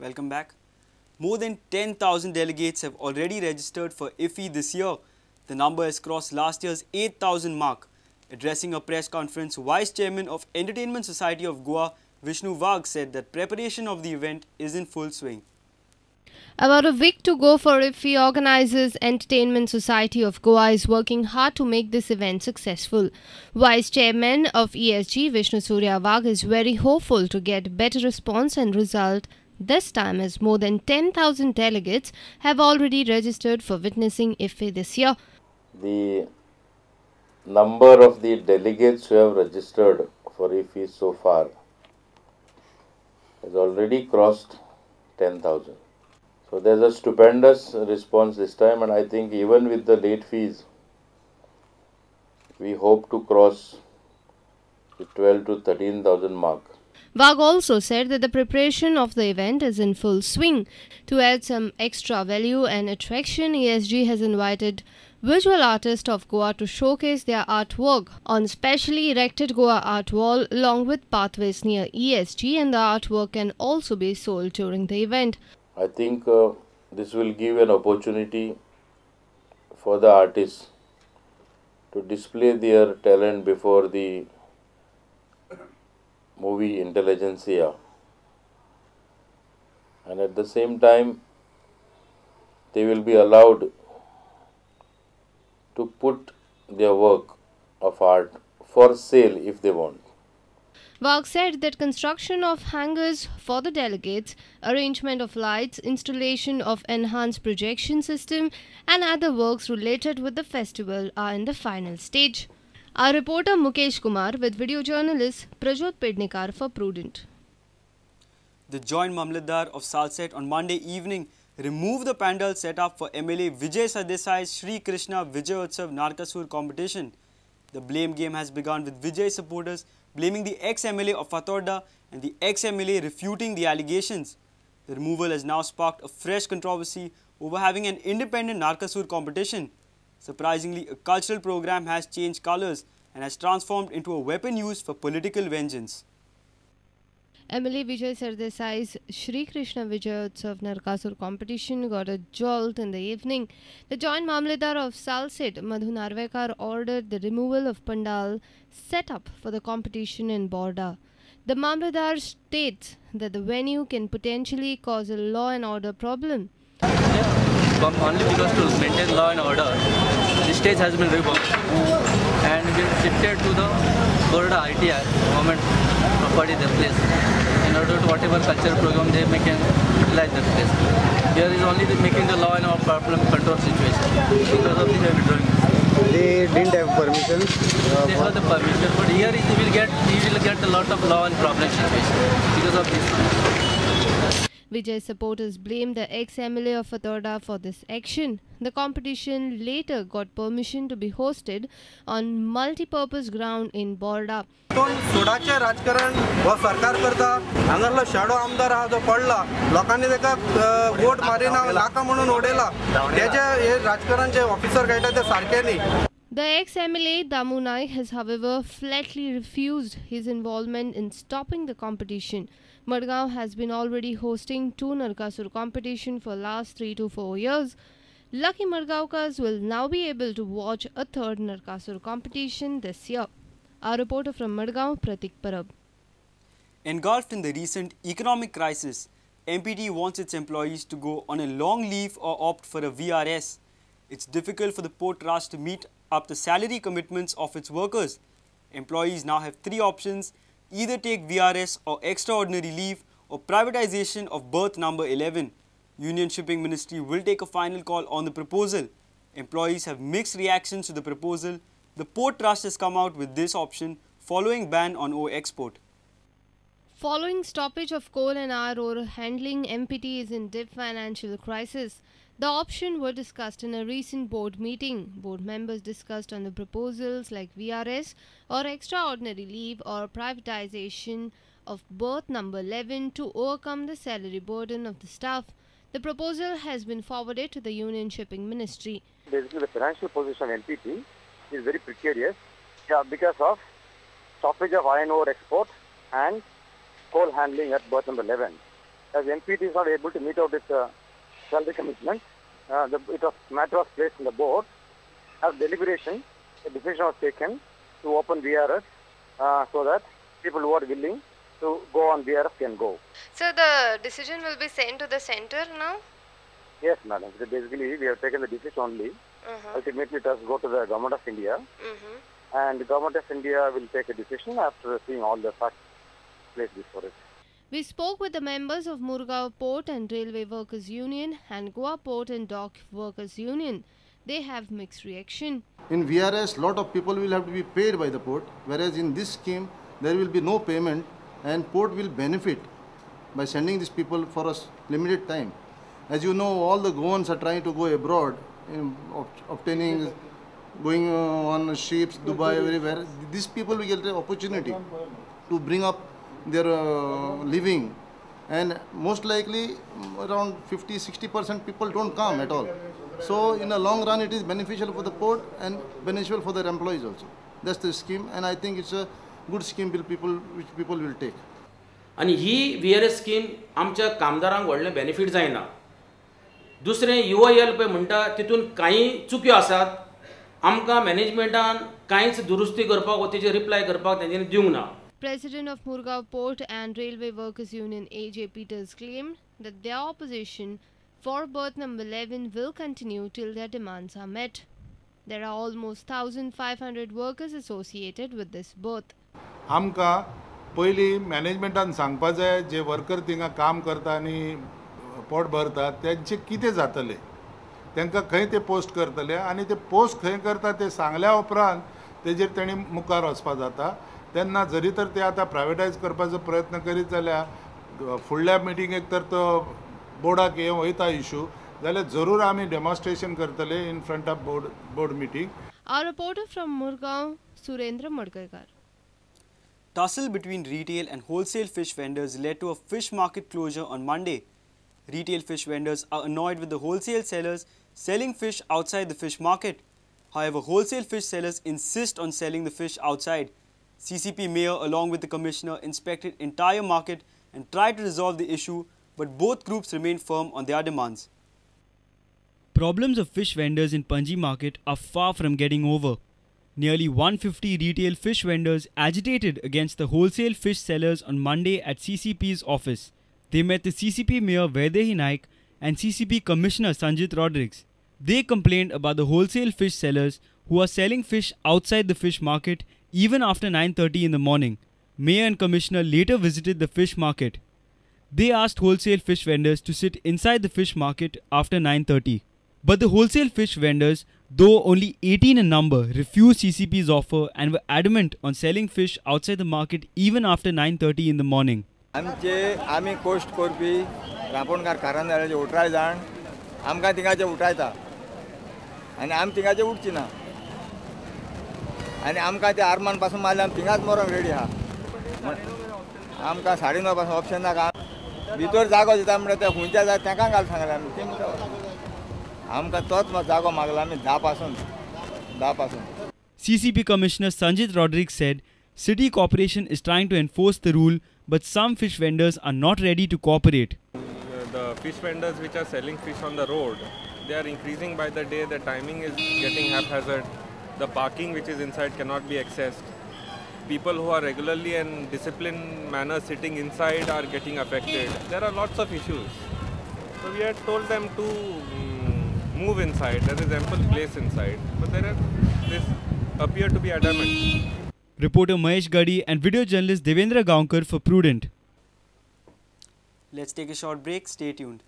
Welcome back. More than 10,000 delegates have already registered for IFFI this year. The number has crossed last year's 8,000 mark. Addressing a press conference, Vice Chairman of Entertainment Society of Goa, Vishnu Vag, said that preparation of the event is in full swing. About a week to go for IFFI, organizers Entertainment Society of Goa is working hard to make this event successful. Vice Chairman of ESG, Vishnu Surya Vag, is very hopeful to get better response and result this time, as more than 10,000 delegates have already registered for witnessing IFFI this year. The number of the delegates who have registered for IFFI so far has already crossed 10,000. So there's a stupendous response this time, and I think even with the late fees, we hope to cross the 12 to 13,000 mark. Vag also said that the preparation of the event is in full swing. To add some extra value and attraction, ESG has invited visual artists of Goa to showcase their artwork on specially erected Goa Art Wall along with pathways near ESG, and the artwork can also be sold during the event. I think this will give an opportunity for the artists to display their talent before the movie intelligentsia, and at the same time they will be allowed to put their work of art for sale if they want. Vag said that construction of hangars for the delegates, arrangement of lights, installation of enhanced projection system and other works related with the festival are in the final stage. Our reporter Mukesh Kumar with video journalist Prajot Pednikar for Prudent. The Joint Mamlatdar of Salset on Monday evening removed the pandal set up for MLA Vijay Sardesai's Shri Krishna Vijayotsav Narkasur competition. The blame game has begun with Vijay supporters blaming the ex-MLA of Fatorda and the ex-MLA refuting the allegations. The removal has now sparked a fresh controversy over having an independent Narkasur competition. Surprisingly, a cultural program has changed colours and has transformed into a weapon used for political vengeance. MLA Vijay Sardesai's Shri Krishna Vijayotsav Narkasur competition got a jolt in the evening. The Joint Mamlatdar of Salset, Madhu Narvekar, ordered the removal of pandal set up for the competition in Borda. The Mamlatdar states that the venue can potentially cause a law and order problem. Only because to maintain law and order, the stage has been removed and been shifted to the Borda ITI, government property, the place, in order to whatever cultural program they make and utilize that place. Here is only making the law and order problem control situation. Because of this, they are withdrawing. They didn't have permission. They have the permission, but here he will get a lot of law and problem situation because of this. Vijay supporters blamed the ex-MLA of Fatorda for this action. The competition later got permission to be hosted on multi-purpose ground in Borda. सोडाचे राजकारण व सरकार करता हांगरलो shadow आमदार हा जो पडला लोकांनी तेका वोट मारिना नाका म्हणून ओडेला त्याचे हे राजकारण जे ऑफिसर कळटा ते सारखे नाही. The ex-MLA Damu Naik has, however, flatly refused his involvement in stopping the competition. Madgaon has been already hosting two Narkasur competition for last 3 to 4 years. Lucky Madgaonkars will now be able to watch a third Narkasur competition this year. Our reporter from Madgaon, Pratik Parab. Engulfed in the recent economic crisis, MPT wants its employees to go on a long leave or opt for a VRS. It's difficult for the port trust to meet up the salary commitments of its workers. Employees now have 3 options: either take VRS or extraordinary leave or privatization of berth number 11. Union Shipping Ministry will take a final call on the proposal. Employees have mixed reactions to the proposal. The port trust has come out with this option following ban on ore export. Following stoppage of coal and iron ore handling, MPT is in deep financial crisis. The options were discussed in a recent board meeting. Board members discussed on the proposals like VRS or extraordinary leave or privatization of berth number 11 to overcome the salary burden of the staff. The proposal has been forwarded to the Union Shipping Ministry. Basically, the financial position of NPT is very precarious because of stoppage of iron ore export and coal handling at berth number 11. as MPT is not able to meet out its salary commitment, it was matter of placed in the board. As deliberation, a decision was taken to open VRS so that people who are willing to go on VRS can go. So the decision will be sent to the center now? Yes, madam. So basically, we have taken the decision only. Ultimately, it has to go to the Government of India. And the Government of India will take a decision after seeing all the facts placed before it. We spoke with the members of Murgaon Port and Railway Workers Union and Goa Port and Dock Workers Union. They have mixed reaction. In VRS, lot of people will have to be paid by the port, whereas in this scheme, there will be no payment and port will benefit by sending these people for a limited time. As you know, all the Goans are trying to go abroad, obtaining, going on ships, Dubai, everywhere. These people will get the opportunity to bring up their living, and most likely around 50-60% people don't come at all. So in the long run, it is beneficial for the port and beneficial for their employees also. That's the scheme, and I think it's a good scheme which people will take. आणि ही VRS scheme आमच्या कामदारांक व्हडलें benefit जायना. दुसरें UIL म्हणटा तितून कांय चुक्यो आसात. आमकां मॅनेजमेंटान कांयच दुरुस्ती करपाक वा तेजे रिप्लाय करपाक तेंच्यांनी दिवंक ना. President of Murgaon Port and Railway Workers Union AJ Peters claimed that their opposition for berth number 11 will continue till their demands are met. There are almost 1,500 workers associated with this berth. आमकां पयलीं मॅनेजमेंटान सांगपा जाय जे worker थिंगा काम करता आनी pot भरतात तेंचे कितें जातलें, तांकां खंय ते पोस्ट करतले आनी ते पोस्ट खंय करता ते सांगल्या उपरांत तेजेर तेणी मुखार वचपा जाता. तेन्ना जरी तर ते आतां प्रायवेटायज करपाचो प्रयत्न करीत जाल्यार फुडल्या मिटिंगेक तर तो बोर्डाक हे वयता इशू जाल्यार जरूर आमी डेमॉन्स्ट्रेशन करतले in front of board meeting. Our reporter from Murgaon, Surendra Madgarkar. Tussle between retail and wholesale fish vendors led to a fish market closure on Monday. Retail fish vendors are annoyed with the wholesale sellers selling fish outside the fish market. However, wholesale fish sellers insist on selling the fish outside. CCP mayor along with the commissioner inspected entire market and tried to resolve the issue, but both groups remain firm on their demands. Problems of fish vendors in Panji market are far from getting over. Nearly 150 retail fish vendors agitated against the wholesale fish sellers on Monday at CCP's office. They met the CCP mayor Vaidehi Naik and CCP commissioner Sanjit Rodrigues. They complained about the wholesale fish sellers who are selling fish outside the fish market even after 9:30 in the morning. Mayor and commissioner later visited the fish market. They asked wholesale fish vendors to sit inside the fish market after 9:30. But the wholesale fish vendors, though only 18 in number, refused CCP's offer and were adamant on selling fish outside the market even after 9:30 in the morning. आमी coast करपी रांपोणकार कारंदाराचे 18 जाण आमकां थिंगाचे उठायता आनी आमी थिंगाचे उठची ना आनी आमकां ते आर्मान पासून मारले आमी थिंगाच मरोंक रेडी आहा. आमकां 9:30 पासून ऑप्शन नाका. भितर जागो दिता म्हणटा ते खुंयच्या जाय ताका घाल सांगले आमी ते म्हणटा आमकां तोच जागो मागला आमी 10 पासून. CCP Commissioner Sanjit Rodrigues said City Corporation is trying to enforce the rule, but some fish vendors are not ready to cooperate. The fish vendors which are selling fish on the road, they are increasing by the day. The timing is getting haphazard. The parking which is inside cannot be accessed. People who are regularly in disciplined manner sitting inside are getting affected. There are lots of issues. So we had told them to move inside. There is ample place inside. But this appear to be adamant. Reporter Mahesh Gadi and video journalist Devendra Gaonkar for Prudent. Let's take a short break. Stay tuned.